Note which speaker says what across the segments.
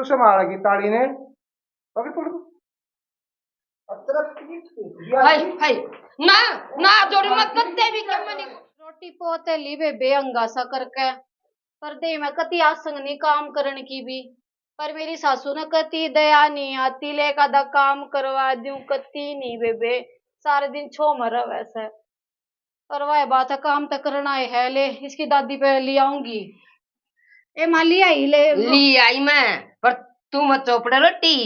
Speaker 1: तो संभालेगी ताड़ी ने पकड़ पकड़
Speaker 2: हाय हाय ना ना जोड़ी मत कत्ते भी के मनी
Speaker 3: रोटी पोते ली बे अंगा सा करके पर दे मैं कति आसंग नहीं काम करने की भी। पर मेरी सासू ने कति दया नहीं आती, ले का काम करवा दूं कति नहीं बेबे, सारे दिन छो मर वैसे। पर वह बात है काम तो करना है, ले इसकी दादी पे ले आऊंगी। ए मां ली
Speaker 2: आई मैं, पर तू मत चौपड़ा रोटी।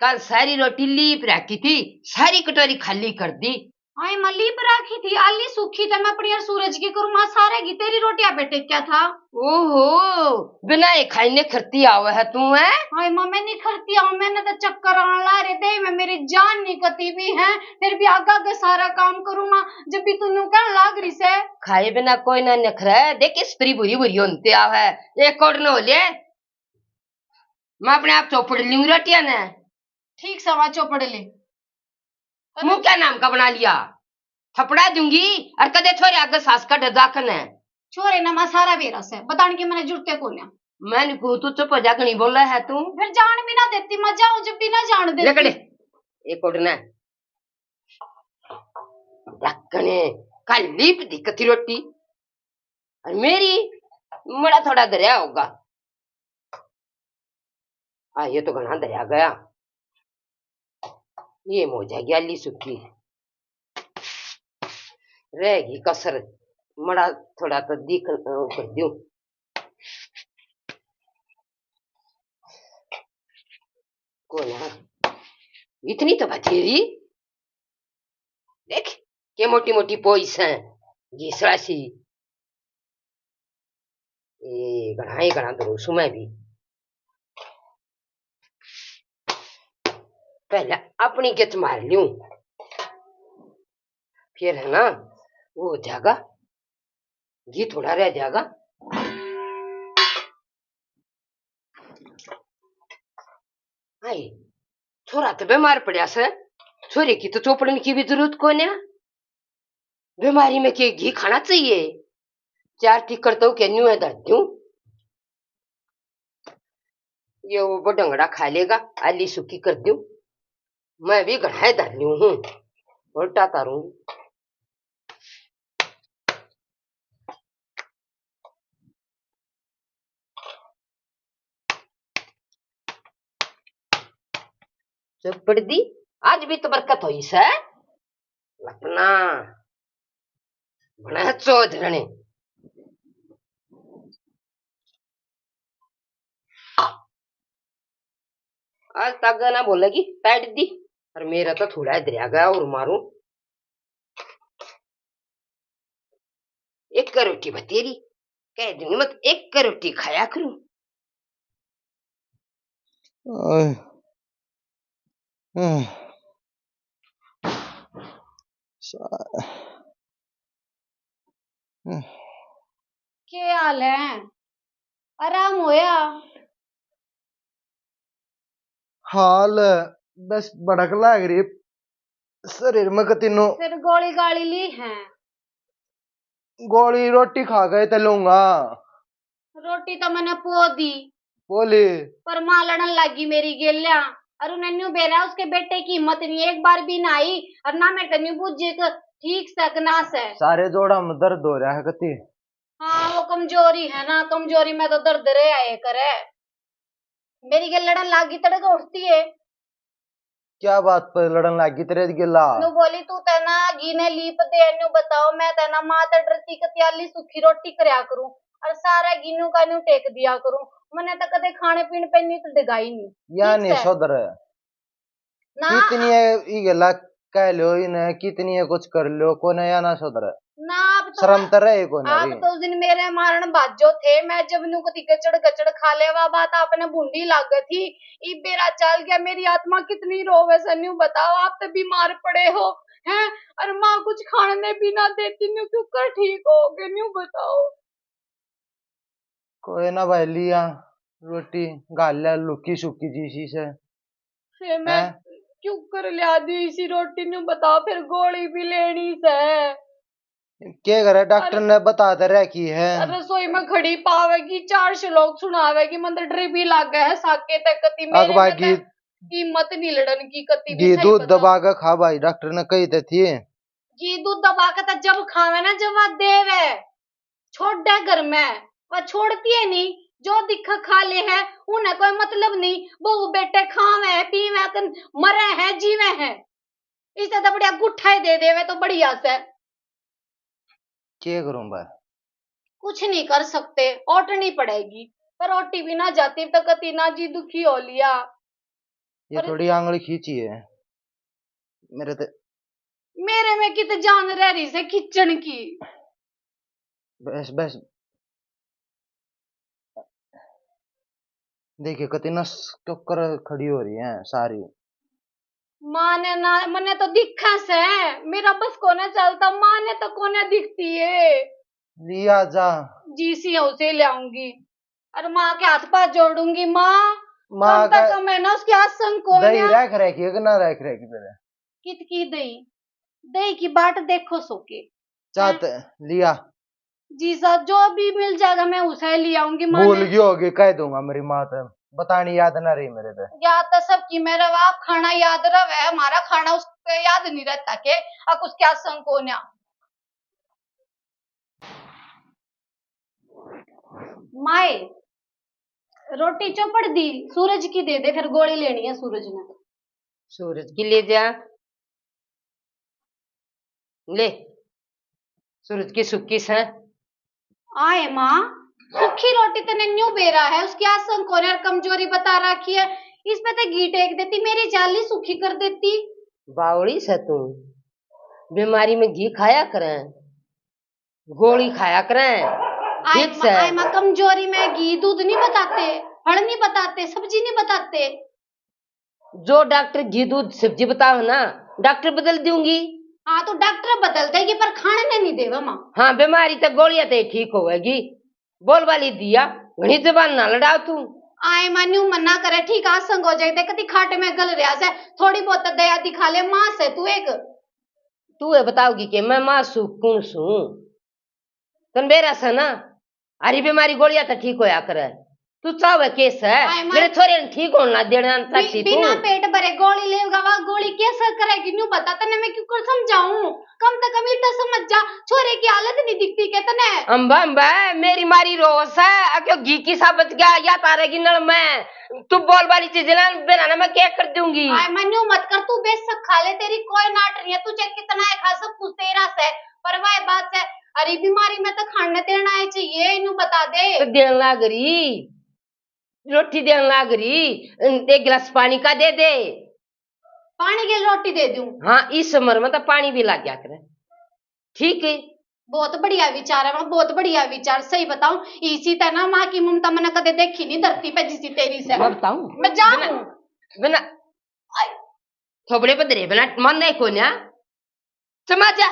Speaker 2: कल सारी रोटी लीप रखी थी, सारी कटोरी खाली कर दी।
Speaker 3: आई मां लीप रखी थी, आली सूखी तो मैं अपनी यार सूरज की करूँ, मां सारे की तेरी रोटियां बेटे क्या था।
Speaker 2: ओहो बिना ये खाने खरती आवे है तू है।
Speaker 3: हाय मां मैं नहीं खरती आऊं, मैंने तो चक्कर आने ला रहे थे, मैं मेरी जान निकती भी है, फिर भी आगा के सारा काम करूँ मां, जब भी तू कहने लाग रही से।
Speaker 2: खाए बिना कोई ना नखरा है, देख स्त्री बुरी बुरी होते आवे। एक और न हो ले, मैं अपने आप चौपड़ लूं रोटियां ने।
Speaker 3: ठीक सवा चौपड़ ले।
Speaker 2: मुंह क्या नाम का बना लिया, थपड़ा दूंगी और कदे छोरे आगे सास का डजाकन है।
Speaker 3: छोरे ना मां सारा बेरा से बताने की मैंने जुड़ते को ना।
Speaker 2: मैंने को तू चुप हो जा, नहीं बोला है तू।
Speaker 3: फिर जान भी ना देती, मैं जाऊं जब भी ना जान देती।
Speaker 2: लेकड़े एक और ना रखने कल लीप दी कती रोटी, और मेरी बड़ा थोड़ा दरिया होगा। हाँ ये तो घना दरिया गया, ये मोजा गया ली सुखी रहेगी कसर, मड़ा थोड़ा तो दिख कर दूं। कौन है इतनी तो बथेरी, देख के मोटी मोटी पोइस है घीसड़ा सी। ये घना दो सुमै भी पहले अपनी गिच मार लूं, फिर है ना वो हो जाएगा, घी थोड़ा रह जाएगा। आई छोरा तो बीमार पड़ा से, छोरे की तो चौपड़न की भी जरूरत को ना, बीमारी में के घी खाना चाहिए। 4 टिक्कर तो के न्यू है दर्द दूं, ये वो बडंगड़ा खा लेगा, आली सुखी कर दूं, मैं भी गढ़ाई धर लू हूं उल्टा करूं। चौपड़ दी आज भी तो बरकत हुई से, अपना बना चौधरने। आज तक ना बोलेगी पैट दी, और मेरा तो थोड़ा दरिया गया और मारूं। एक रोटी बतेरी कह दूंगी, मत एक रोटी खाया करूं।
Speaker 3: क्या हाल है, आराम होया।
Speaker 1: हाल बस भड़क लाग रही शरीर में कतीनो।
Speaker 3: फिर गोली गाली ली है,
Speaker 1: गोली रोटी खा गए तो लूंगा।
Speaker 3: रोटी तो मैंने पो दी,
Speaker 1: बोली
Speaker 3: पर मां लड़न लगी मेरी गेल्या, और उन्हें न्यू बेरा उसके बेटे की हिम्मत नहीं एक बार भी ना आई, और ना मैं न्यू बुझे ठीक सकना से।
Speaker 1: सारे जोड़ा में दर्द हो रहा है कती।
Speaker 3: हाँ वो कमजोरी है ना, कमजोरी में तो दर्द रहे आए करे। मेरी गेल लड़न लागी तड़क उठती है।
Speaker 1: क्या बात पर लड़न लागी तेरे गिला?
Speaker 3: नु बोली तू तना घी ने लीप दे, नु बताओ मैं तना मां डरती कत्याली सूखी रोटी करया करूं, और सारा गिनू का न्यू टेक दिया करूं, मैंने तो कदे खाने पीने पे नहीं तो दिगाई नहीं।
Speaker 1: या नहीं सोदर
Speaker 3: ना
Speaker 1: कितनी है ई गला कह लो इन्हें, कितनी है कुछ कर लो को नया ना सोदर
Speaker 3: ना अब तो
Speaker 1: शर्म तर है को
Speaker 3: आप तो उस दिन मेरे मारण बाजो थे, मैं जब नु कति गचड़ खा लेवा बात आपने बूंदी लाग थी, ई बेरा चल गया, मेरी आत्मा कितनी रोवे सन्यू बताओ। आप तो बीमार पड़े हो हैं, और माँ कुछ खाने भी ना देती, न्यू क्यों कर ठीक हो गए न्यू बताओ।
Speaker 1: कोई ना भाई लिया रोटी गाल लुकी सुकी जी से
Speaker 3: फिर मैं क्यों कर लिया दी इसी रोटी न्यू बताओ, फिर गोली भी लेनी से।
Speaker 1: क्या करे, डॉक्टर ने बता दे रखी है।
Speaker 3: रसोई में खड़ी पावेगी, 4 श्लोक सुनावेगी, मंत्र ड्रिप भी लाग गए है साके तक कति मेरे
Speaker 1: अखबार
Speaker 3: में तो कीमत नहीं लड़न की कति भी
Speaker 1: घी
Speaker 3: सही
Speaker 1: दूध
Speaker 3: बता।
Speaker 1: दबा के खा भाई, डॉक्टर ने कही तो थी।
Speaker 3: घी दूध दबा के तो जब खावे ना जब वह देवे छोड़ दे घर में, वह छोड़ती है नहीं, जो दिखा खा ले है, उन्हें कोई मतलब नहीं, बहू बेटे खावे पीवे मरे हैं जीवे हैं, इससे तो बढ़िया गुट्ठा ही दे देवे तो बढ़िया से।
Speaker 1: क्या करूं भाई?
Speaker 3: कुछ नहीं कर सकते, ओटनी पड़ेगी, पर ओटी भी ना जाती तो कति ना जी दुखी हो लिया।
Speaker 1: ये थोड़ी आंगली खींची है
Speaker 3: मेरे में कित जान रह रही से किचन की।
Speaker 1: बस बस देखिए कितनी नस टक्कर खड़ी हो रही है सारी।
Speaker 3: माने ना मने तो दिखा से मेरा बस कोने चलता, माने तो कोने दिखती है।
Speaker 1: लिया जा
Speaker 3: जी सी उसे ले आऊंगी और माँ के हाथ पाथ जोड़ूंगी। माँ
Speaker 1: माँ
Speaker 3: कम तक मैं ना उसके हाथ संग को
Speaker 1: दही रख रखी कि ना रख रखी तेरे?
Speaker 3: कित की दही, दही की बाट देखो सोके
Speaker 1: चाहत लिया
Speaker 3: जी सर, जो भी मिल जाएगा मैं उसे ले आऊंगी।
Speaker 1: भूल गई होगी, कह दूंगा मेरी माँ तो बतानी याद ना रही मेरे पे।
Speaker 3: याद तो सबकी, मेरा आप खाना याद रहे, हमारा खाना उसको याद नहीं रहता के अब उसके हाथ संग को ना। माए रोटी चौपड़ दी, सूरज की दे दे, फिर गोली लेनी है सूरज ने।
Speaker 2: सूरज की ले जा, ले सूरज की सुक्की से।
Speaker 3: आए माँ, सूखी रोटी तने न्यू बेरा है, उसकी आज संकोने और कमजोरी बता रखी है, इस पे तो घी टेक देती, मेरी जाली सूखी कर देती।
Speaker 2: बावड़ी से तू बीमारी में घी खाया करें, गोली खाया करें ठीक से।
Speaker 3: आए माँ कमजोरी में घी दूध नहीं बताते, फल नहीं बताते, सब्जी नहीं बताते।
Speaker 2: जो डॉक्टर घी दूध सब्जी बताओ ना, डॉक्टर बदल दूंगी।
Speaker 3: हाँ तो डॉक्टर बदल देगी पर खाने नहीं देगा माँ।
Speaker 2: हाँ बीमारी तो गोलियां तो ठीक होगी, बोल वाली दिया घनी जबान ना लड़ाओ तू।
Speaker 3: आए माँ न्यू मना करे, ठीक आ संग हो जाए कति खाटे में गल रहा से, थोड़ी बहुत दया दिखा ले माँ से तू एक।
Speaker 2: तू ये बताओगी कि मैं मां सू कौन सू? तन बेरा से ना अरे बीमारी गोलियां तो ठीक होया करे, तू चाहे केस है मेरे छोरे ने ठीक होना देना चाहती तू।
Speaker 3: बिना पेट भरे गोली लेगा, वह गोली कैसे करेगी न्यू बता तने, मैं क्यों कर समझाऊं, कम से कम इतना समझ जा, छोरे की हालत नहीं दिखती के तने।
Speaker 2: अम्बा अम्बा मेरी मारी रोस है, क्यों घी की सा बच गया या तारेगी नल में, तू बोल वाली चीज ना बनाना मैं क्या कर दूंगी।
Speaker 3: आय मन्यू मत कर, तू बेशक खा ले, तेरी कोई नाट नहीं है, तुझे कितना है खा सब कुछ तेरा से, पर वह बात है अरे बीमारी में तो खाने देना है चाहिए, इन्हू बता दे।
Speaker 2: तो देन लाग रही रोटी, देन लाग रही, एक गिलास पानी का दे दे।
Speaker 3: पानी की रोटी दे दूं?
Speaker 2: हाँ इस उम्र में तो पानी भी लग गया करे, ठीक है।
Speaker 3: बहुत बढ़िया विचार है माँ, बहुत बढ़िया विचार, सही बताऊं इसी तरह माँ की ममता मैंने कदे देखी नहीं धरती पे जिसी तेरी से।
Speaker 2: मैं बताऊं
Speaker 3: मैं जाऊं
Speaker 2: बिना थोबड़े पे दरे बिना मन नहीं को ना समाजा,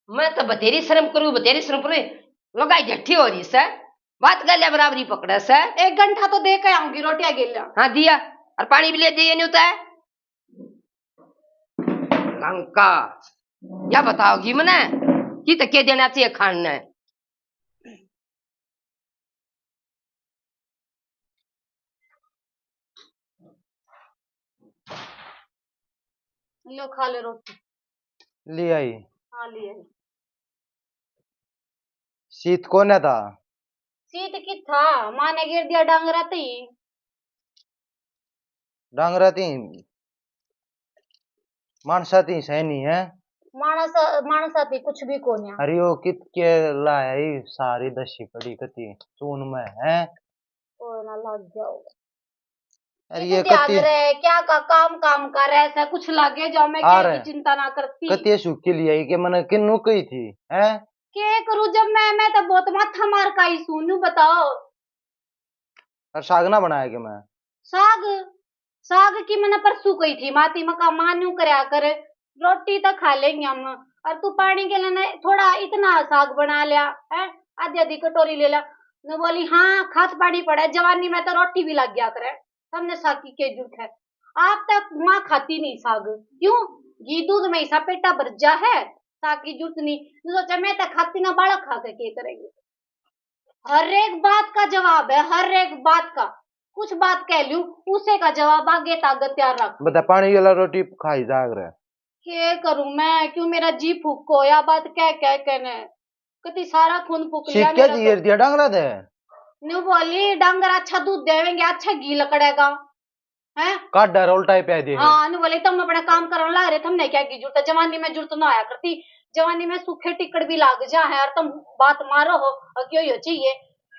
Speaker 2: मैं तो बतेरी शर्म करूं, बतेरी शर्म करूं, लगाई झट्ठी हो रही से बात कर लिया बराबरी पकड़ा से।
Speaker 3: 1 घंटा तो दे के आऊंगी रोटियां गिल्ला।
Speaker 2: हाँ दिया, और पानी भी ले दिए नहीं होता है लंका। क्या बताओगी मने कि तो क्या देना चाहिए खाने?
Speaker 3: लो खा ले रोटी।
Speaker 1: ले आई।
Speaker 3: हाँ ले आई।
Speaker 1: शीत कौन था?
Speaker 3: सीट की था, माँ ने गिर दिया डांगरा थी।
Speaker 1: डांगरा थी मानसा थी सैनी है,
Speaker 3: मानस मानसा थी कुछ भी कोन्या।
Speaker 1: अरे वो कित के लाई सारी दशी पड़ी कती चून में है।
Speaker 3: ओ ना लग जाओ,
Speaker 1: अरे
Speaker 3: ये
Speaker 1: ये
Speaker 3: याद
Speaker 1: कती
Speaker 3: रहे क्या का काम कर ऐसा कुछ लागे जाओ, मैं
Speaker 1: आ
Speaker 3: क्या
Speaker 1: रहे।
Speaker 3: की चिंता ना करती।
Speaker 1: कती सूखी लिया कि मैंने किन्नू कही थी है?
Speaker 3: के करूं जब मैं तो बहुत माथा मार का ही सुनू बताओ।
Speaker 1: और साग ना बनाया कि मैं
Speaker 3: साग, साग की मैंने परसों कही थी माती मका मानू करया कर, रोटी तो खा लेंगे हम, और तू पानी के लिए थोड़ा इतना साग बना लिया है, आधी आधी कटोरी ले ला। मैं बोली हाँ खाद पानी पड़ा है, जवानी में तो रोटी भी लग गया करे, हमने साग की के जूठ है। आप तक माँ खाती नहीं साग, क्यों? घी दूध में ऐसा पेटा भर जा है, ताकि जुटनी सोचा मैं तो खाती ना बालक खा के करेंगे। हर एक बात का जवाब है, हर एक बात का। कुछ बात कह लूं उसे का जवाब आगे ताकत तैयार रख।
Speaker 1: बता पानी वाला रोटी खाई जाग रहा है।
Speaker 3: क्या करूं मैं, क्यों मेरा जी फूको या बात कह कह कहने कति सारा खून फूक लिया
Speaker 1: सीख क्या
Speaker 3: मेरा
Speaker 1: जीर दिया डांगरा दे।
Speaker 3: न्यू बोली डांगर अच्छा दूध देवेंगे, अच्छा घी लकड़ेगा है।
Speaker 1: काट रोल टाइप है दे।
Speaker 3: हाँ नु बोले तुम अपना काम करने ला रहे, तुमने क्या की जरूरत, जवानी में जरूरत ना आया करती। जवानी में सूखे टिकड़ भी लाग जा है और तुम बात मारो हो और क्यों यो चाहिए।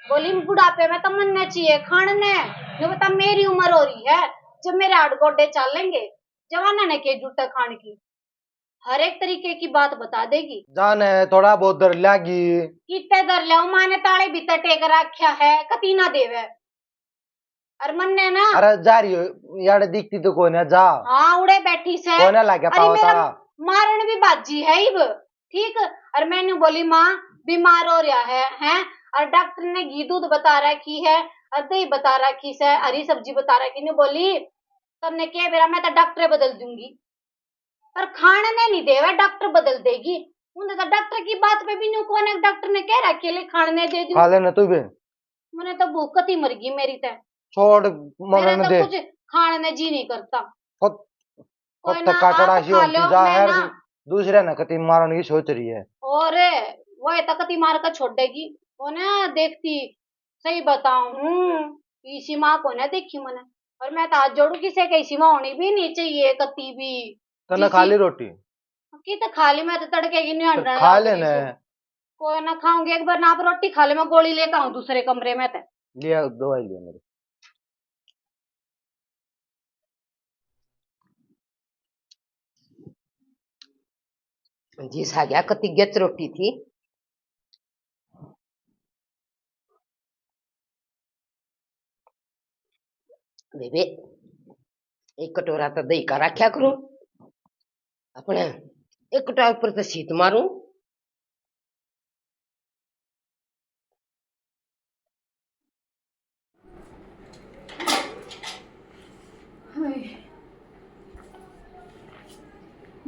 Speaker 3: बोली बुढ़ापे में तो मनने चाहिए खाने, जो बता मेरी उम्र हो रही है, जब मेरे हाथ गोडे चलेंगे जवाना ने क्या जरूरत है खाने की। हर एक तरीके की बात बता देगी।
Speaker 1: जाने थोड़ा बहुत डर लागी।
Speaker 3: कितने डर लो, माने ताले भीतर टेक रखा है कती ना देवे। और मन ने ना
Speaker 1: अरे जा रही हो यार, दिखती तो कोई ना जा।
Speaker 3: हाँ उड़े बैठी से
Speaker 1: कोई ना लागे
Speaker 3: अरे
Speaker 1: पावा
Speaker 3: मेरा
Speaker 1: तारा।
Speaker 3: मारण भी बाजी है इब ठीक। और मैंने बोली माँ बीमार हो रहा है हैं, और डॉक्टर ने घी दूध बता रखी है और दही बता रखी है, हरी सब्जी बता रखी ने। बोली तुमने क्या बेरा मैं तो डॉक्टर बदल दूंगी, पर खाने नहीं देवा डॉक्टर बदल देगी। उन्हें तो डॉक्टर की बात पे भी न्यू कौन डॉक्टर ने कह रखी है खाने दे दूं।
Speaker 1: खा लेना तू भी।
Speaker 3: मैंने तो भूख कती मर गई मेरी तो।
Speaker 1: छोड़
Speaker 3: मेरा
Speaker 1: मन
Speaker 3: तो
Speaker 1: दे।
Speaker 3: कुछ खाने जी नहीं करता।
Speaker 1: खुद
Speaker 3: कोई
Speaker 1: खुद
Speaker 3: ना
Speaker 1: तक काटड़ा
Speaker 3: आप
Speaker 1: सी
Speaker 3: खा
Speaker 1: होती
Speaker 3: लो
Speaker 1: जा
Speaker 3: मैं
Speaker 1: है।
Speaker 3: ना,
Speaker 1: दूसरे ने कति मारने की सोच रही है।
Speaker 3: और वो तकती मार कर छोड़ देगी। वो ना देखती सही बताऊं इसी माँ को ना देखी मैंने। और मैं तो हाथ जोड़ू किसे कैसी माँ होनी भी नहीं चाहिए कती भी।
Speaker 1: तने खा ली रोटी।
Speaker 3: की तो खाली मैं तो तड़के की नहीं
Speaker 1: तो
Speaker 3: हंडने
Speaker 1: खा
Speaker 3: लग रही
Speaker 1: लेना।
Speaker 3: सो। कोई ना खाऊंगी एक बार ना आप रोटी खा ले, मैं गोली लेकर आऊं दूसरे कमरे में तो।
Speaker 1: लिया दवाई लिया मेरे।
Speaker 2: जी सा गया कति गच रोटी थी। बेबे एक कटोरा तो दही का रखा करूं अपने, एक कटोरा ऊपर तो सीत मारूं।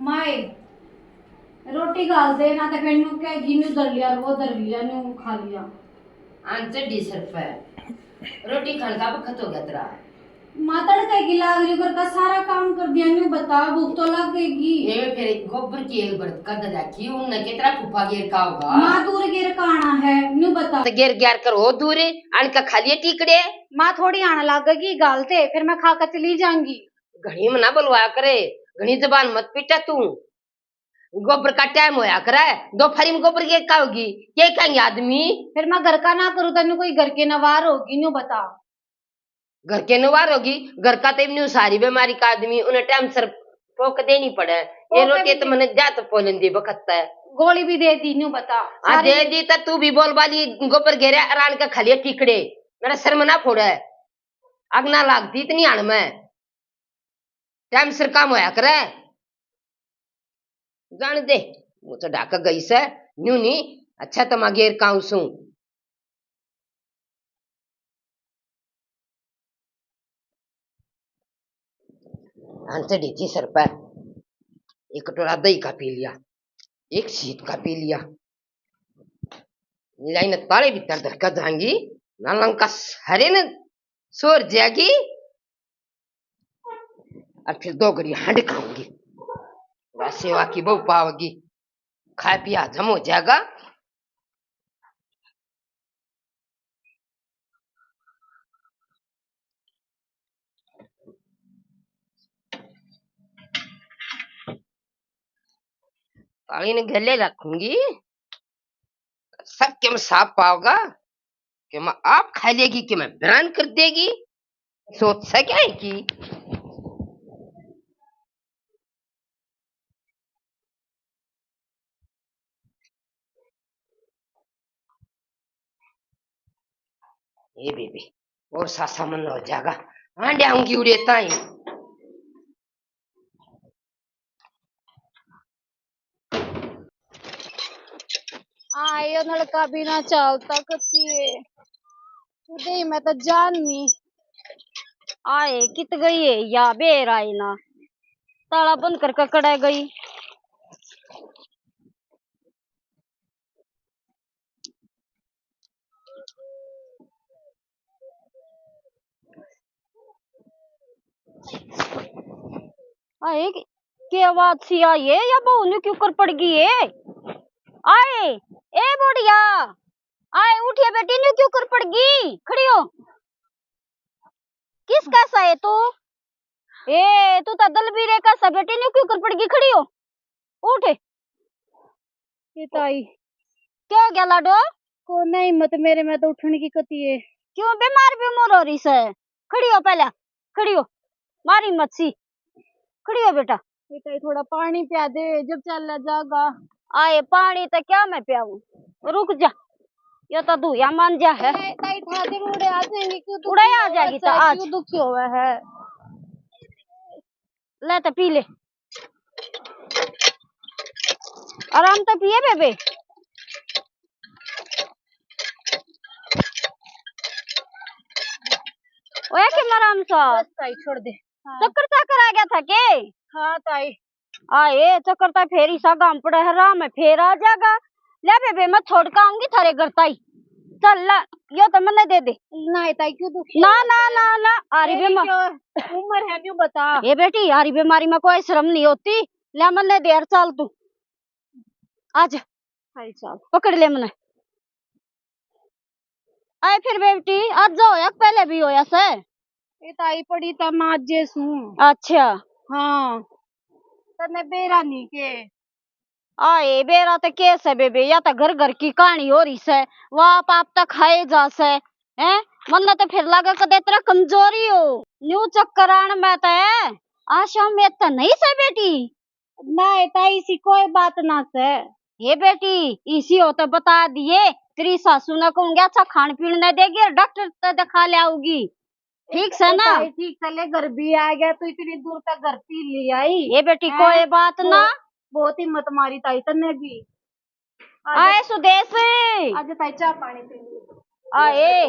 Speaker 3: माई रोटी गाल दे ना तो फिर नु क्या घी नु दर लिया और वो दर लिया नु खा लिया।
Speaker 2: आंचड़ी सर पे रोटी खाने का वक्त हो गया तेरा।
Speaker 3: मातड़ का की लाग रही कर का सारा काम कर दिया नु बता भूख तो लगेगी।
Speaker 2: ये फिर गोबर की एक बर्त का दजा की उनने कितना फुफा गिर का होगा।
Speaker 3: माँ दूर गिर काना है नु बता।
Speaker 2: तो गिर गिर कर हो दूर आन का खा लिए टिकड़े।
Speaker 3: माँ थोड़ी आने लगेगी गालते फिर मैं खा कर चली जाऊंगी।
Speaker 2: घड़ी में ना बुलवाया करे, घड़ी जबान मत पीटा तू। गोबर का टाइम होया करे, दोपहरी में गोबर की का होगी क्या कहेंगे आदमी।
Speaker 3: फिर मैं घर का ना करूँ तो कोई घर के नवार होगी नु बता।
Speaker 2: घर के नुवार होगी, घर का तो सारी बीमारी का आदमी उन्हें टाइम सर पोक देनी पड़े। ये रोटी तो मैंने जा तो पोलन दी बखत है,
Speaker 3: गोली भी दे दी नु बता।
Speaker 2: आ दे दी तो तू भी बोल वाली गोबर घेरे आरान का खालिए टिकड़े मेरा सर में ना फोड़े। आग ना लागती इतनी आन में टाइम सर काम होया करे। जान दे वो तो ढाका गई से न्यू नी अच्छा तो मागेर काऊ सू। आंचड़ी थी सर पर, एक कटोरा दही का पी लिया, एक शीत का पी लिया। लाइन ताले भीतर धक्का जाएंगी नालंका हरे न सोर जाएगी और फिर 2 घड़ी हंड खाऊंगी। सेवा की बहु पाओगी, खा पिया जम हो जाएगा। ताली ने गले रखूंगी सब के मैं साफ पाओगा कि मैं आप खा लेगी कि मैं बयान कर देगी। सोच सके है कि ये बेबी और सासा मन हो जाएगा। आंडे आऊंगी उड़े ताई
Speaker 3: आयो नलका बिना चलता कती है उदय मैं तो जाननी। आए कित गई है या बेर आई ना, ताला बंद कर कड़ा गई। आए के आवाज सी आई है या बहू ने क्यों कर पड़ गई है? आए ए बुढ़िया, आए उठिए बेटी ने क्यों कर पड़ गई? खड़ी हो। किस कैसा है तू? ए तू तो दलबीरे कैसा बेटी ने क्यों कर पड़ गई? खड़ी हो, उठ।
Speaker 4: ये ताई
Speaker 3: क्या हो गया लाडो?
Speaker 4: को नहीं मत मेरे में तो उठने की कती है।
Speaker 3: क्यों बीमार हो रही से? खड़ी हो, पहले खड़ी हो, मारी मत सी, खड़ी हो बेटा।
Speaker 4: ये ताई थोड़ा पानी पिया दे जब चल जागा।
Speaker 3: आए पानी तो क्या मैं पियाऊं, रुक जा, ये तो धुया मान जा है।
Speaker 4: ताई थोड़ा देर उड़े आ जाएंगे। क्यों
Speaker 3: उड़े आ जाएगी तो आज
Speaker 4: क्यों दुखी हुआ है?
Speaker 3: ले तो पी ले, आराम तो पिए बेबे। ओए के आराम सा।
Speaker 4: बस ताई छोड़ दे। हाँ।
Speaker 3: चक्कर आ गया था के?
Speaker 4: हाँ ताई।
Speaker 3: आए चक्कर तो फेरी सा गांव पड़ा है, राम में फेर आ जाएगा। ले बेबे मैं छोड़ के आऊंगी थारे घर ताई। चल ला, यो तो मैंने दे दे।
Speaker 4: नहीं ताई क्यों दुखी?
Speaker 3: ना ना ना ना, आरी बीमार
Speaker 4: उम्र है क्यों बता।
Speaker 3: ये बेटी आरी बीमारी में कोई शर्म नहीं होती। ले मैंने देर चल तू आज
Speaker 4: चल
Speaker 3: पकड़ ले मैंने। आए फिर बेटी आज जाओ या पहले भी होया से?
Speaker 4: ये ताई पड़ी था माँ जेसू।
Speaker 3: अच्छा
Speaker 4: हाँ तने बेरा नहीं के।
Speaker 3: आए बेरा तो केस है बेबे, या तो घर घर की कहानी हो रही से, वह पाप तक खाए जा से हैं। मन तो फिर लगा कदे तेरा कमजोरी हो न्यू चक्कर आन में तो है, आशा में तो नहीं से बेटी।
Speaker 4: ना ताई इसी कोई बात ना से।
Speaker 3: ये बेटी इसी हो तो बता दिए, तेरी सासू ने कहूंगी अच्छा खान पीन नहीं देगी और डॉक्टर तो दिखा ले आओगी, ठीक से ना?
Speaker 4: ठीक चले घर भी आ गया तो इतनी दूर तक घर पी ले आई।
Speaker 3: ये बेटी कोई बात ना।
Speaker 4: बहुत हिम्मत मारी ताई तने भी।
Speaker 3: आए सुदेश
Speaker 4: आज ताई चाय पानी पी ली।
Speaker 3: आए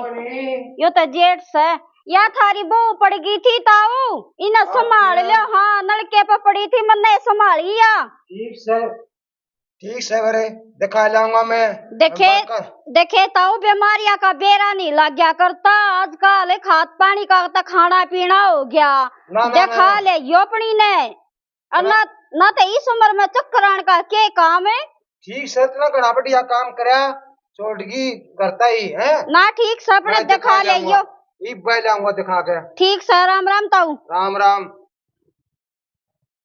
Speaker 3: यो तो जेठ से या थारी बहू पड़ गई थी ताऊ, इन्हें संभाल लो। हाँ नलके पे पड़ी थी, मैंने संभाली या।
Speaker 1: ठीक से बरे दिखा लाऊंगा मैं।
Speaker 3: देखे ताऊ बीमारियां का बेरा नहीं लग गया करता, आजकल खाद पानी का तो खाना पीना हो गया। देखा ले यो अपनी ने ना तो इस उम्र में चक्कर आने का के काम है।
Speaker 1: ठीक से इतना घना बढ़िया काम करया छोड़गी करता ही है
Speaker 3: ना, ठीक से अपने दिखा ले यो।
Speaker 1: लाऊंगा दिखा के। ठीक
Speaker 3: से राम राम ताऊ।
Speaker 1: राम राम।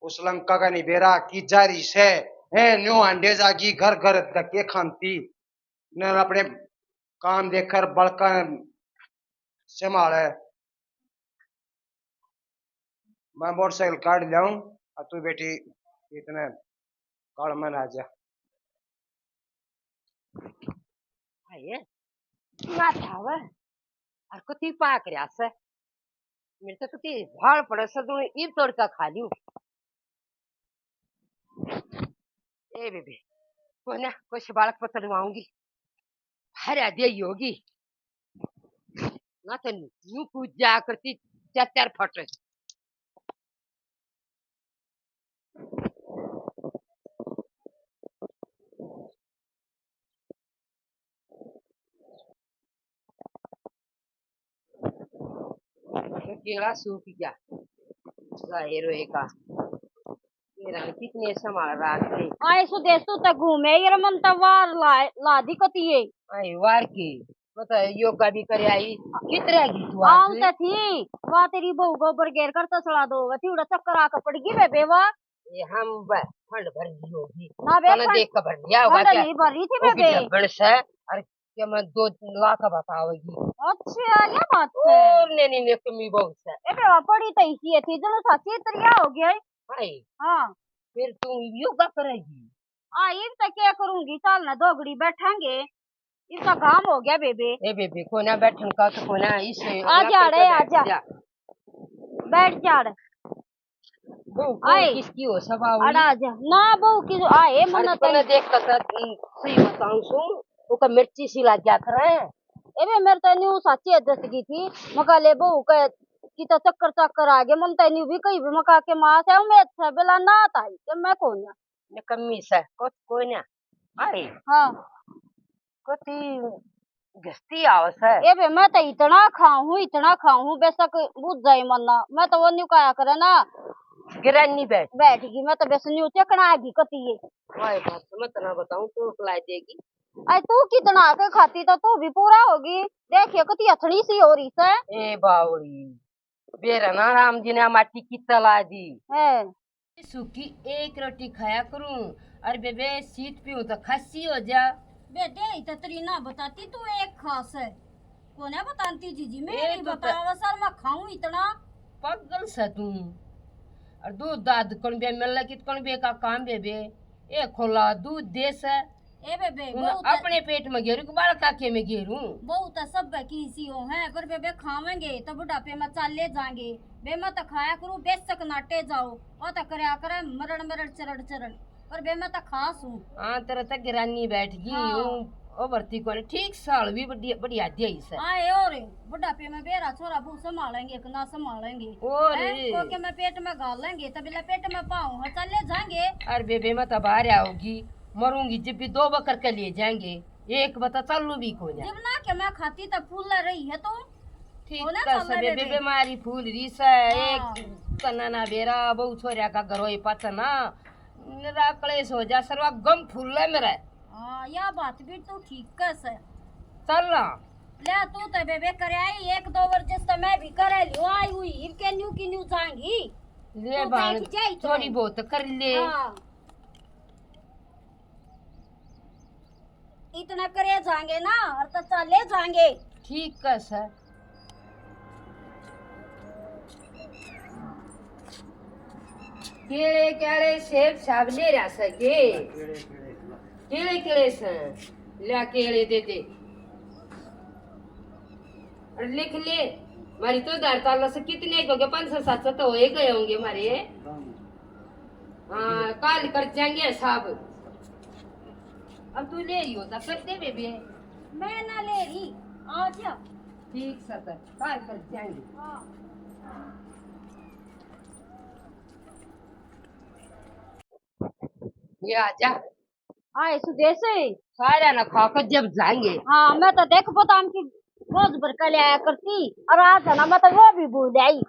Speaker 1: उस लंका का निबेरा की जारी से है न्यू अंडे जागी घर घर धक्के खानती न अपने काम देखकर बड़का संभाले। मैं मोटरसाइकिल काट लाऊं और तू बेटी इतने काल में आ जा।
Speaker 2: आये ना थावे और कुती पाक रहा से मेरे तो कुती भाड़ पड़े से तूने ईब तोड़ का खा लियो। ए बेबे को ना कुछ बालक पतलवाऊंगी हरा दे योगी ना तो यूं कूद जा करती चार फटे। केला सूख गया का मेरा कितने संभाल रहा है।
Speaker 3: आए सुदेश तू तो घूमे ये मन तो वार ला दी कती है।
Speaker 2: आई वार की बता योगा भी करे आई कितने की तू
Speaker 3: आऊं तो थी वाह तेरी बहू गोबर घेर कर तो सड़ा दो थी उड़ा चक्कर आकर पड़गी बेबे। वाह
Speaker 2: ये हम फंड भर ली होगी
Speaker 3: ना बे
Speaker 2: तो देख कर भर लिया होगा क्या
Speaker 3: नहीं भरी थी बेबे।
Speaker 2: गणेश है अरे क्या मैं 2 लाख बताओगी।
Speaker 3: अच्छा ये बात है।
Speaker 2: और ने कमी बहुत है
Speaker 3: ए बेवा पड़ी तो इसी थी जनो साची तरिया हो गया।
Speaker 2: हाँ फिर तुम योगा करेगी।
Speaker 3: इन तो क्या करूंगी, चल ना दोगड़ी बैठेंगे, इसका काम हो गया बेबे।
Speaker 2: ए बेबे को ना बैठन का तो को ना इसे
Speaker 3: आजा रे आजा बैठ जा रे।
Speaker 2: बहू किसकी हो सब आओ
Speaker 3: आजा ना बहू की आए मन तो
Speaker 2: देख कर सही बताऊं सु वो का मिर्ची सी लग गया था।
Speaker 3: ए मेरे तो न्यू साची दस गई थी मका ले बहू का की तो चक्कर आ गए मन तो न्यू भी कहीं भी मका के मां से मैं अच्छा बेला ना आई कि मैं कौन
Speaker 2: ने कमी से कोई ना आई।
Speaker 3: हां
Speaker 2: कोती गस्ती आवस है।
Speaker 3: ए बे मैं तो इतना खाऊं बेशक बुझ जाए मन्ना, मैं तो वो न्यू काया करे ना
Speaker 2: गिरानी बैठ।
Speaker 4: बैठगी मैं तो बेसनी चकना आगी कती ये।
Speaker 2: हाय बात मत ना बताऊं तो खिला देगी।
Speaker 4: अरे तू कितना के खाती तो तू भी पूरा होगी। देखिए कती अथड़ी सी हो रही से।
Speaker 2: ए बावड़ी बेरा ना राम जी ने माटी की तला दी
Speaker 4: है
Speaker 2: सूखी एक रोटी खाया करूं और बेबे सीत पीऊं तो खस्सी हो जा।
Speaker 4: बेटे इतनी ना बताती तू एक खास है कोने बताती जीजी मैं
Speaker 2: ये
Speaker 4: नहीं
Speaker 2: तो
Speaker 4: बतावा सर मैं खाऊं इतना।
Speaker 2: पगल सा तू और दूध दाद कौन बे मिल की कौन बे का काम बेबे ए खोला दूध दे से
Speaker 4: ए बेबे
Speaker 2: अपने पेट में घेरू के बाल काके में घेरू
Speaker 4: बहुत सब की सी हो है पर बेबे खावेंगे तो बुढ़ापे में चाले जाएंगे। बे मैं तो खाया करूं बेशक नाटे जाओ और तो करया करे मरण मरण चरण चरण पर बे मैं तो खास हूं।
Speaker 2: हां तेरे तक गिरानी बैठ गई हूं ओ भर्ती कोने ठीक साल भी बढ़िया दिया इसे
Speaker 4: आए और बुढ़ापे में बेरा छोरा बू संभालेंगे कि ना संभालेंगे
Speaker 2: और
Speaker 4: को के मैं पेट में गाल लेंगे तभी ले पेट में पाऊं चले जाएंगे।
Speaker 2: अरे बेबे मैं तो बाहर आओगी मरूंगी जब भी दो बकर के लिए जाएंगे एक बता चलू भी को जा
Speaker 4: जब ना के मैं खाती तब फूल रही है तो
Speaker 2: ठीक
Speaker 4: होना
Speaker 2: का
Speaker 4: चल
Speaker 2: सब
Speaker 4: रहा
Speaker 2: बेबे
Speaker 4: बेबे।
Speaker 2: मारी फूल रीस एक कन्ना बेरा बहु छोरिया का घर होई पतना मेरा कलेश हो जा सरवा गम फूल है मेरा।
Speaker 4: हां या बात भी तू ठीक कस है
Speaker 2: चल ना
Speaker 4: ले तू तो बेबे करे आई एक दो बार जिस मैं भी करे लियो आई हुई इनके न्यू की न्यू जाएंगी
Speaker 2: ले
Speaker 4: तू
Speaker 2: बाण
Speaker 4: बैठ जाई तो।
Speaker 2: थोड़ी बहुत कर ले
Speaker 4: हां इतना करे जाएंगे ना और तो चले जाएंगे।
Speaker 2: ठीक का सर केले केले सेब साब ले रहा सके केले केले से ले केले दे दे और लिख ले मारी तो दारताल से कितने हो गए 500-700 तो हो ही गए होंगे हमारे। हाँ काल कर जाएंगे साहब अब तू ले रही होता कर दे बेबे
Speaker 4: मैं ना ले रही आ जा
Speaker 2: ठीक सर काल कर जाएंगे। ये आजा
Speaker 4: आए सुदेश
Speaker 2: सारा ना खाकर जब जाएंगे।
Speaker 4: हाँ मैं तो देख पता हमकी रोज भर का ले आया करती और आज है ना मैं तो वो भी भूल आई।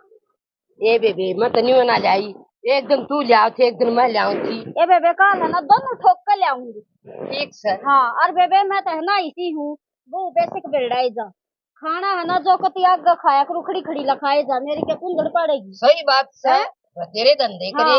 Speaker 2: ए बेबे मैं तो नहीं ना लाई एक दिन तू ले आओ थे एक दिन मैं ले आऊं थी।
Speaker 4: ए बेबे का है ना दोनों ठोक कर ले आऊंगी।
Speaker 2: ठीक सर
Speaker 4: हाँ और बेबे मैं तो है ना इसी हूँ वो बेसिक बेड़ाई जा खाना है ना जो कति आग खाया करू खड़ी खड़ी लखाए जा मेरी क्या कुंदड़ पड़ेगी।
Speaker 2: सही बात सर तेरे धंधे करे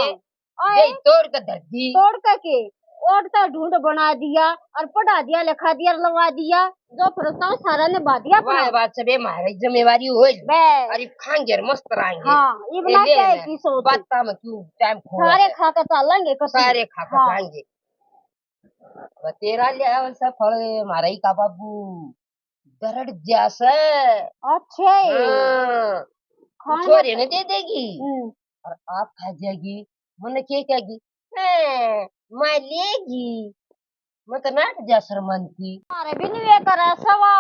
Speaker 4: हाँ,
Speaker 2: तोड़ कर धरती
Speaker 4: तोड़ करके औरता ढूंढ बना दिया और पढ़ा दिया लिखा दिया लगा दिया जो फरसा सारा ने बा दिया
Speaker 2: वाह बात सब हमारी जिम्मेवारी हो अरे खाएंगे मस्त रहेंगे।
Speaker 4: हाँ ये बना क्या है की सोच
Speaker 2: बात में क्यों टाइम
Speaker 4: सारे खा कर चलेंगे
Speaker 2: सारे खा कर जाएंगे तेरा लिया सफल हमारा ही का बाबू दरड़ जैसे
Speaker 4: अच्छे
Speaker 2: छोरे ने दे देगी और आप खा जाएगी मन क्या कहेगी मैं लेगी मैं तो नाट जा शर्मन की
Speaker 4: अरे भी नहीं करा सवा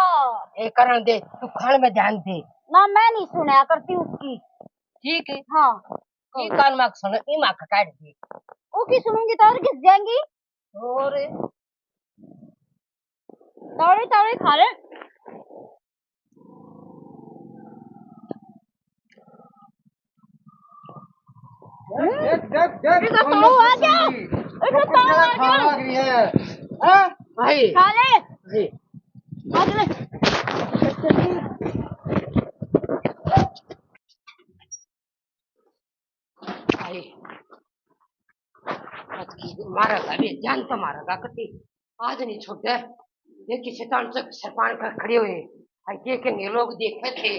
Speaker 2: ए करण दे तू खान में ध्यान दे
Speaker 4: ना मैं नहीं सुना करती उसकी।
Speaker 2: ठीक है
Speaker 4: हाँ
Speaker 2: ये कान मार्क सुन ये मार्क काट दे
Speaker 4: वो की सुनूंगी तो और किस जाएंगी
Speaker 2: और
Speaker 4: तौड़ी तौड़ी खा ले
Speaker 1: देख देख देख
Speaker 4: इसका पाव आ गया इसका पाव आ गया
Speaker 1: लग रही है हाँ
Speaker 2: भाई
Speaker 4: खा ले
Speaker 2: जी
Speaker 4: आ ले
Speaker 2: भाई मारा था भी जान तो मारा था कति आज नहीं छोड़ते देखिए शैतान से सरपान कर खड़े हुए आई देखेंगे लोग देखे थे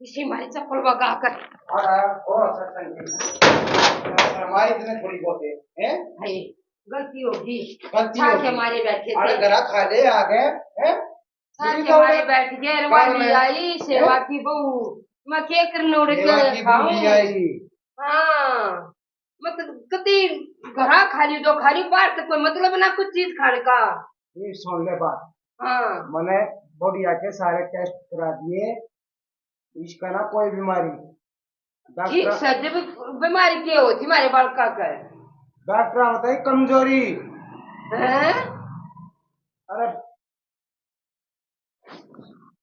Speaker 2: इसी मारी चप्पल बगा कर
Speaker 1: हमारी इतने थोड़ी बहुत है
Speaker 2: भाई गलती होगी
Speaker 1: गलती
Speaker 2: छा
Speaker 1: होगी।
Speaker 2: के मारे बैठे
Speaker 1: अरे
Speaker 2: थे
Speaker 1: गरा खा ले आ गए हैं
Speaker 2: छा के मारे बैठ गए रवानी आई सेवा की बहू मैं क्या करने उड़ के खाऊं हाँ मतलब कति घरा खाली दो खाली बाहर तक कोई मतलब ना कुछ चीज खाने का
Speaker 1: ये सुन ले बात
Speaker 2: हाँ
Speaker 1: मैंने बॉडी आके सारे टेस्ट करा दिए इसका ना कोई बीमारी
Speaker 2: ठीक
Speaker 1: डॉक्टर
Speaker 2: सर जब बीमारी क्या होती हमारे बालका का
Speaker 1: डॉक्टर बताइए कमजोरी
Speaker 2: हैं?
Speaker 1: अरे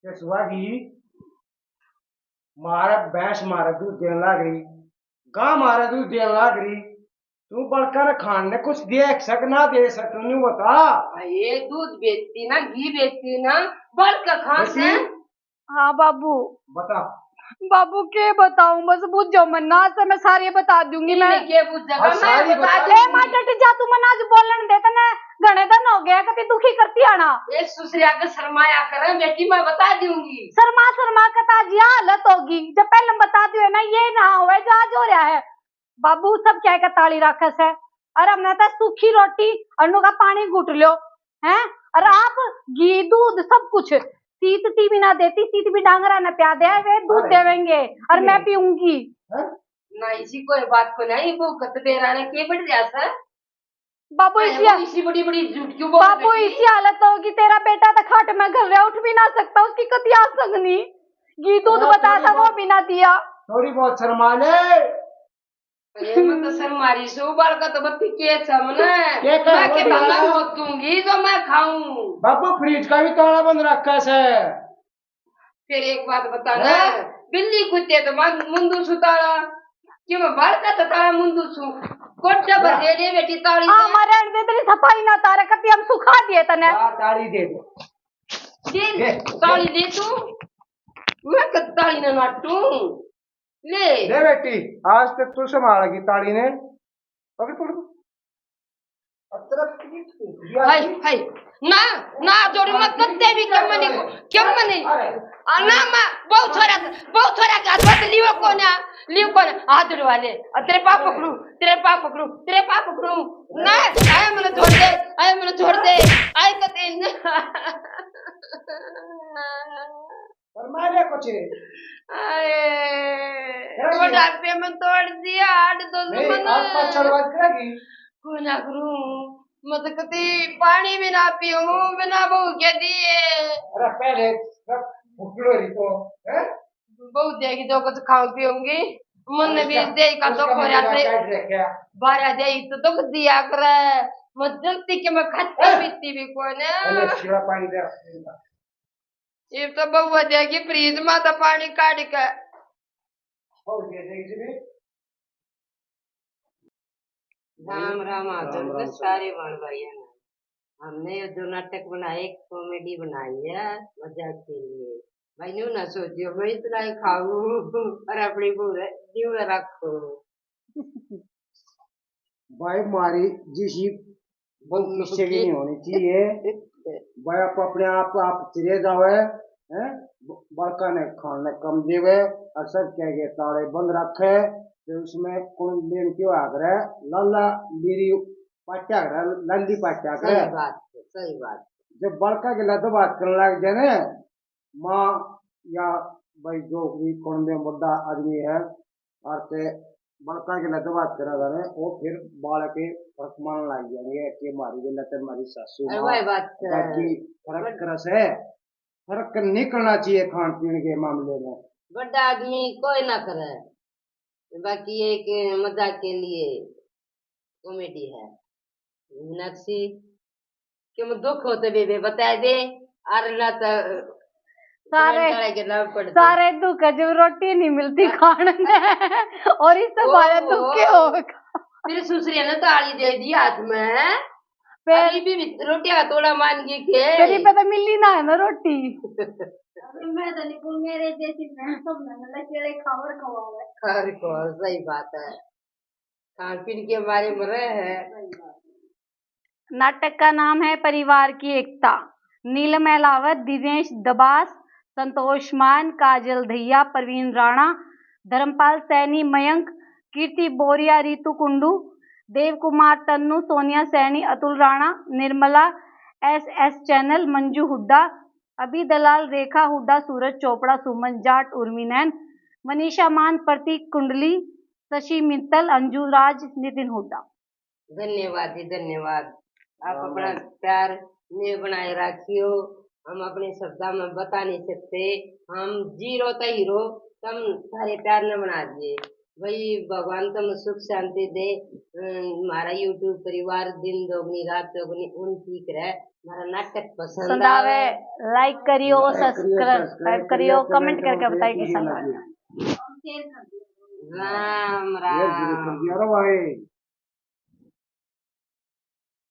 Speaker 1: केसुआ की मारा भैंस मारा दूध देने लग रही कहा मारा दूध दे लाग रही तू बड़का ने खान ने कुछ देख सक ना दे सक तू नहीं बता।
Speaker 2: ये दूध बेचती ना, घी बेचती ना, बढ़ का खास है।
Speaker 3: हाँ बाबू।
Speaker 1: बता
Speaker 3: बाबू के बताऊं, बस बुझ जाओ मन्ना, से मैं सारी बता दूंगी। मैं
Speaker 2: के बुझ जगह मैं
Speaker 1: सारी
Speaker 2: बता
Speaker 1: बता
Speaker 3: ए माटे जा तू मना आज बोलन दे तने घणे दिन हो गया कभी दुखी करती आना।
Speaker 2: एक सुसरिया के शर्माया करे बेटी, मैं बता दूंगी।
Speaker 3: शर्मा का ताज ये हालत होगी जब पहले बता दियो ना, ये ना हुआ जो आज हो रहा है। बाबू सब क्या का ताली राखस है, और हमने तो सूखी रोटी अनु का पानी घुट लो है, और आप घी दूध सब कुछ, सीत ती भी ना देती, सीत भी डांगरा न प्या दे, वे दूध देवेंगे और मैं पीऊंगी।
Speaker 2: ना इसी कोई बात को नहीं, वो कत बेरा ने के बढ़ रहा सर।
Speaker 3: बाबू
Speaker 2: इसी बड़ी बड़ी झूठ क्यों बोल
Speaker 3: बाबू इसी हालत होगी, तेरा बेटा तो खाट में घर रहा, उठ भी ना सकता, उसकी कतिया संगनी घी दूध बता था वो भी ना दिया।
Speaker 1: थोड़ी बहुत शर्मा ले।
Speaker 2: अरे मैं तो सर मारी सो बाल का तो बत्ती के सामने मैं के ताला मत दूंगी जो मैं खाऊं।
Speaker 1: बाबू फ्रिज का भी ताला बंद रखा है।
Speaker 2: फिर एक बात बताना, बिल्ली कुत्ते तो मुंदू सुताड़ा क्यों, मैं बाल का तो ताला मुंदू सु कोट्टा बजे ले बेटी ताली
Speaker 3: हां मारे दे तेरी सफाई ना तारे कति हम सुखा दिए तने।
Speaker 1: ताली दे दे
Speaker 2: ताली दे तू, मैं कत ताली ना नाटू ले
Speaker 1: बेटी, आज तक तू संभालेगी ताली ने। पकड़ पकड़
Speaker 2: हाय हाय ना ना जोड़ी मत कत्ते भी क्यों मने ना मैं बहुत छोरा का हाथ लियो कोना हाथ जोड़वा ले, तेरे पाप पकड़ू ना, आए मने छोड़ दे आए कते
Speaker 1: फरमाया कुछ
Speaker 2: बुढ़ापे में तोड़ दिया आठ दो
Speaker 1: आप चढ़वा करेगी
Speaker 2: को ना करूं, मत कति पानी भी ना पियो, मुंह भी ना बहु के दिए।
Speaker 1: अरे पहले भूखलो रही तो हैं,
Speaker 2: बहुत देगी जो कुछ खाऊं पीऊंगी, मन भी दे का तो खोया से बारह दे तो दुख दिया करे, मत जल्दी के मैं खत्ती पीती भी कोने।
Speaker 1: अरे शिवा पानी दे,
Speaker 2: ये तो बहु देगी फ्रीज में तो पानी काट के
Speaker 1: हो दे देगी जी।
Speaker 2: राम आदर सारे बन भाई है। हमने जो नाटक बनाए कॉमेडी बनाई है मजाक के लिए, भाई न्यू ना सोचियो मैं इतना ही खाऊं और अपनी पूरे न्यू रखो।
Speaker 1: भाई मारी जिसी बहुत किस्से की नहीं होनी चाहिए भाई, आप अपने आप चिरे जावे हैं, बड़का ने खाने कम देवे और सब कह गए ताले बंद रखे, तो उसमें कौन लेन क्यों आगरे लाला मेरी पाट्या करे लंदी पाट्या करे।
Speaker 2: सही बात
Speaker 1: जब बड़का के लत बात करने लग जाए ना, माँ या भाई जो भी कौन में बड़ा आदमी है और से बड़का के लत बात करा जाने, वो फिर बाल के फर्क मान लग जाएंगे कि मारी के लत मारी सासू बाकी फर्क करस है, फर्क नहीं करना चाहिए खान पीने के मामले में।
Speaker 2: बड़ा आदमी कोई ना करे, बाकी एक मजाक के लिए कॉमेडी है। मीनाक्षी क्यों दुख होते बेबे बता दे, आरला तो
Speaker 3: सारे दुख है जब रोटी नहीं मिलती खाने में, और इससे बड़ा दुख क्या होगा।
Speaker 2: फिर सुसरिया ने ताली दे दी हाथ में, फिर भी रोटी का तोड़ा मान गई के
Speaker 3: तेरी पे तो मिली ना है ना रोटी।
Speaker 4: मैं तो नहीं मेरे जैसी मैं सब ना केले खावर खवावे।
Speaker 2: सही बात है, खान पीन के बारे में रहे हैं।
Speaker 3: नाटक का नाम है परिवार की एकता। नीलम अहलावत, दिनेश दबास, संतोष मान, काजल दहिया, प्रवीण राणा, धर्मपाल सैनी, मयंक, कीर्ति बोरिया, रितु कुंडू, देव कुमार तन्नू, सोनिया सैनी, अतुल राणा, निर्मला एस चैनल, मंजू हुड्डा, अभी दलाल, रेखा हुड्डा, सूरज चोपड़ा, सुमन जाट, उर्मी नैन, मनीषा मान, प्रतीक कुंडली, शशि मित्तल, अंजू राज, नितिन हुड्डा।
Speaker 2: धन्यवाद जी धन्यवाद, आप अपना प्यार ने बनाए रखियो। हम अपने शब्दों में बता नहीं सकते, हम जीरो तो हीरो तुम सारे प्यार ने बना दिए भाई। भगवान तुम सुख शांति दे, हमारा यूट्यूब परिवार दिन दोगुनी रात चौगुनी उन ठीक रहे। हमारा नाटक पसंद आवे
Speaker 3: लाइक करियो, सब्सक्राइब करियो, कमेंट करके बताइए कैसा लगा।
Speaker 2: राम
Speaker 1: ये गुरु
Speaker 2: राम।
Speaker 1: कर दिया रे भाई।